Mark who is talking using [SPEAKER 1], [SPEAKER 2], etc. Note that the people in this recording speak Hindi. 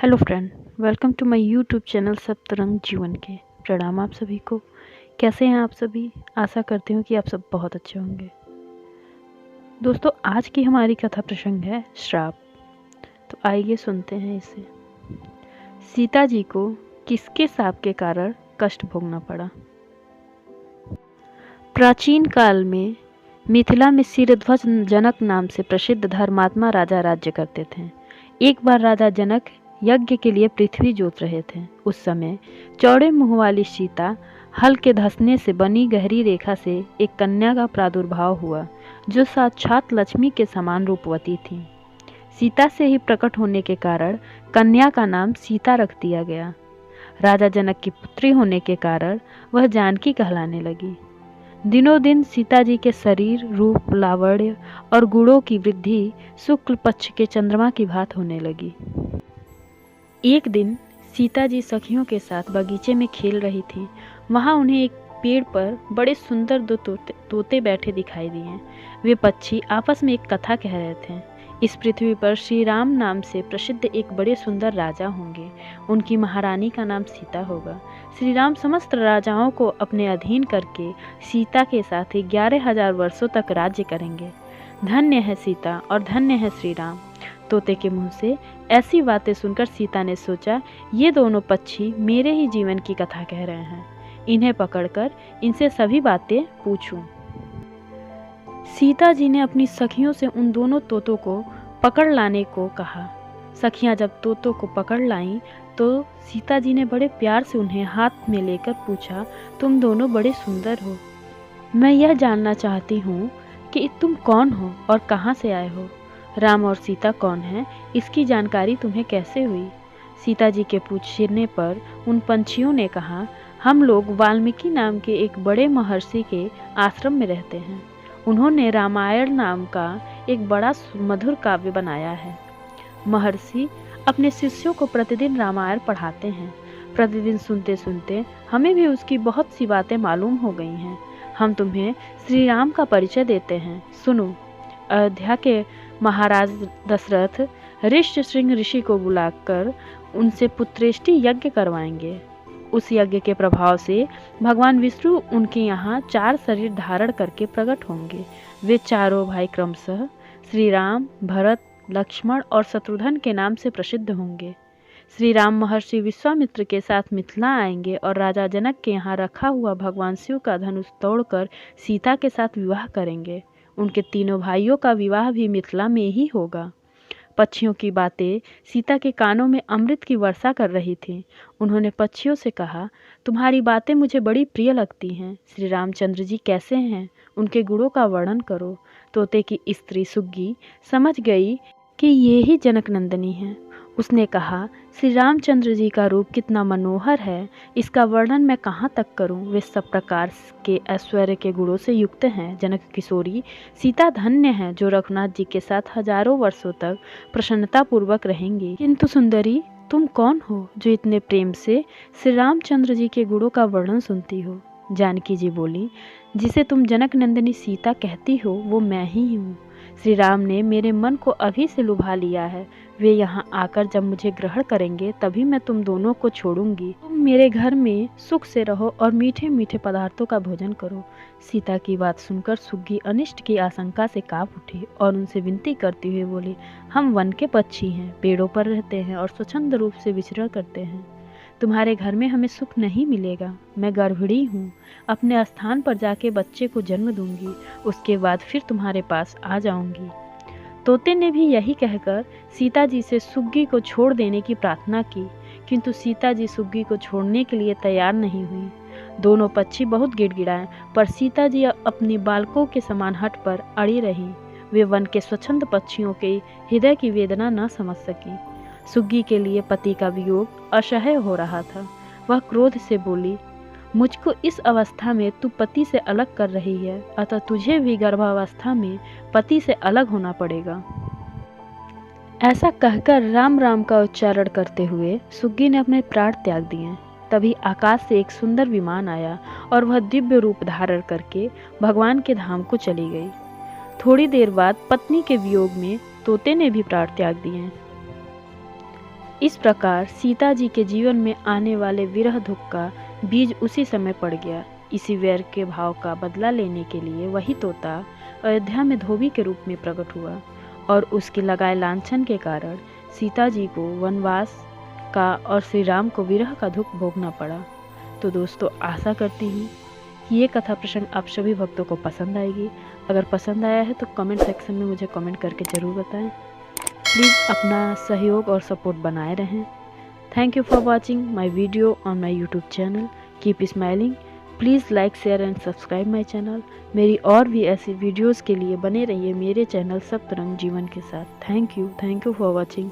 [SPEAKER 1] Hello friend, welcome to my YouTube channel Saptrang Jeevan Ke. प्रणाम आप सभी को। कैसे हैं आप सभी? आशा करती हूँ कि आप सब बहुत अच्छे होंगे। दोस्तों, आज की हमारी कथा प्रसंग है श्राप। तो आइए सुनते हैं इसे। सीता जी को किसके शाप के कारण कष्ट भोगना पड़ा? प्राचीन काल में मिथिला में सिरध्वज जनक नाम से प्रसिद्ध धर्मात्मा राजा राज्य करते थे। एक बार राजा जनक यज्ञ के लिए पृथ्वी जोत रहे थे। उस समय चौड़े मुंह वाली सीता हल के धंसने से बनी गहरी रेखा से एक कन्या का प्रादुर्भाव हुआ, जो साक्षात लक्ष्मी के समान रूपवती थी। सीता से ही प्रकट होने के कारण कन्या का नाम सीता रख दिया गया। राजा जनक की पुत्री होने के कारण वह जानकी कहलाने लगी। दिनों दिन सीता जी के शरीर, रूप, लावण्य और गुणों की वृद्धि शुक्ल पक्ष के चंद्रमा की भांति होने लगी। एक दिन सीता जी सखियों के साथ बगीचे में खेल रही थी। वहां उन्हें एक पेड़ पर बड़े सुंदर दो तोते बैठे दिखाई दिए। वे पक्षी आपस में एक कथा कह रहे थे। इस पृथ्वी पर श्री राम नाम से प्रसिद्ध एक बड़े सुंदर राजा होंगे। उनकी महारानी का नाम सीता होगा। श्री राम समस्त राजाओं को अपने अधीन करके सीता के साथ 11,000 वर्षों तक राज्य करेंगे। धन्य है सीता और धन्य है श्री राम। तोते के मुंह से ऐसी बातें सुनकर सीता ने सोचा, ये दोनों पक्षी मेरे ही जीवन की कथा कह रहे हैं। इन्हें पकड़कर इनसे सभी बातें पूछूं। सीता जी ने अपनी सखियों से उन दोनों तोतों को पकड़ लाने को कहा। सखियां जब तोतों को पकड़ लाईं तो सीता जी ने बड़े प्यार से उन्हें हाथ में लेकर पूछा, तुम दोनों बड़े सुंदर हो। मैं यह जानना चाहती हूँ कि तुम कौन हो और कहाँ से आए हो। राम और सीता कौन हैं, इसकी जानकारी तुम्हें कैसे हुई? सीता जी के पूछने पर उन पंछियों ने कहा, हम लोग वाल्मीकि नाम के एक बड़े महर्षि के आश्रम में रहते हैं। उन्होंने रामायण नाम का एक बड़ा मधुर काव्य बनाया है। महर्षि अपने शिष्यों को प्रतिदिन रामायण पढ़ाते हैं। प्रतिदिन सुनते सुनते हमें भी उसकी बहुत सी बातें मालूम हो गई हैं। हम तुम्हें श्री राम का परिचय देते हैं, सुनो। अयोध्या के महाराज दशरथ ऋष्यशृंग ऋषि को बुलाकर उनसे पुत्रेष्टि यज्ञ करवाएंगे। उस यज्ञ के प्रभाव से भगवान विष्णु उनके यहाँ 4 शरीर धारण करके प्रकट होंगे। वे चारों भाई क्रमशः श्री राम, भरत, लक्ष्मण और शत्रुघ्न के नाम से प्रसिद्ध होंगे। श्री राम महर्षि विश्वामित्र के साथ मिथिला आएंगे और राजा जनक के यहाँ रखा हुआ भगवान शिव का धनुष तोड़कर सीता के साथ विवाह करेंगे। उनके तीनों भाइयों का विवाह भी मिथिला में ही होगा। पक्षियों की बातें सीता के कानों में अमृत की वर्षा कर रही थी। उन्होंने पक्षियों से कहा, तुम्हारी बातें मुझे बड़ी प्रिय लगती हैं। श्री रामचंद्र जी कैसे हैं, उनके गुणों का वर्णन करो। तोते की स्त्री सुग्गी समझ गई कि ये ही जनक नंदिनी है। उसने कहा, श्री रामचंद्र जी का रूप कितना मनोहर है, इसका वर्णन मैं कहाँ तक करूँ। वे सब प्रकार के ऐश्वर्य के गुणों से युक्त हैं। जनक किशोरी, सीता धन्य है जो रघुनाथ जी के साथ हजारों वर्षों तक प्रसन्नता पूर्वक रहेंगी। किंतु सुंदरी, तुम कौन हो जो इतने प्रेम से श्री रामचंद्र जी के गुणों का वर्णन सुनती हो? जानकी जी बोली, जिसे तुम जनक नंदिनी सीता कहती हो वो मैं ही हूँ। श्री राम ने मेरे मन को अभी से लुभा लिया है। वे यहाँ आकर जब मुझे ग्रहण करेंगे तभी मैं तुम दोनों को छोड़ूंगी। तुम मेरे घर में सुख से रहो और मीठे मीठे पदार्थों का भोजन करो। सीता की बात सुनकर सुग्गी अनिष्ट की आशंका से कांप उठी और उनसे विनती करती हुई बोली, हम वन के पक्षी हैं, पेड़ों पर रहते हैं और स्वच्छंद रूप से विचरण करते हैं। तुम्हारे घर में हमें सुख नहीं मिलेगा। मैं गर्भिणी हूँ, अपने स्थान पर जाके बच्चे को जन्म दूंगी, उसके बाद फिर तुम्हारे पास आ जाऊंगी। तोते ने भी यही कहकर सीता जी से सुग्गी को छोड़ देने की प्रार्थना की, किंतु सीता जी सुग्गी को छोड़ने के लिए तैयार नहीं हुई। दोनों पक्षी बहुत गिड़गिड़ाए, पर सीता जी अपनी बालकों के समान हट पर अड़ी रही। वे वन के स्वच्छंद पक्षियों के हृदय की वेदना न समझ सकी। सुग्गी के लिए पति का वियोग असह्य हो रहा था। वह क्रोध से बोली, मुझको इस अवस्था में तू पति से अलग कर रही है, अतः तुझे भी गर्भावस्था में पति से अलग होना पड़ेगा। ऐसा कहकर राम राम का उच्चारण करते हुए सुग्गी ने अपने प्राण त्याग दिए। तभी आकाश से एक सुंदर विमान आया और वह दिव्य रूप धारण करके भगवान के धाम को चली गई। थोड़ी देर बाद पत्नी के वियोग में तोते ने भी प्राण त्याग दिए। इस प्रकार सीता जी के जीवन में आने वाले विरह दुख का बीज उसी समय पड़ गया। इसी वैर के भाव का बदला लेने के लिए वही तोता अयोध्या में धोबी के रूप में प्रकट हुआ और उसके लगाए लांछन के कारण सीता जी को वनवास का और श्री राम को विरह का दुख भोगना पड़ा। तो दोस्तों, आशा करती हूँ कि ये कथा प्रसंग आप सभी भक्तों को पसंद आएगी। अगर पसंद आया है तो कमेंट सेक्शन में मुझे कमेंट करके ज़रूर बताएं। प्लीज़ अपना सहयोग और सपोर्ट बनाए रहें। Thank you for watching my video on my YouTube channel. Keep smiling. Please like, share and subscribe my channel. मेरी और भी ऐसी वीडियोज़ के लिए बने रहिए मेरे चैनल सप्तरंग जीवन के साथ। Thank you for watching.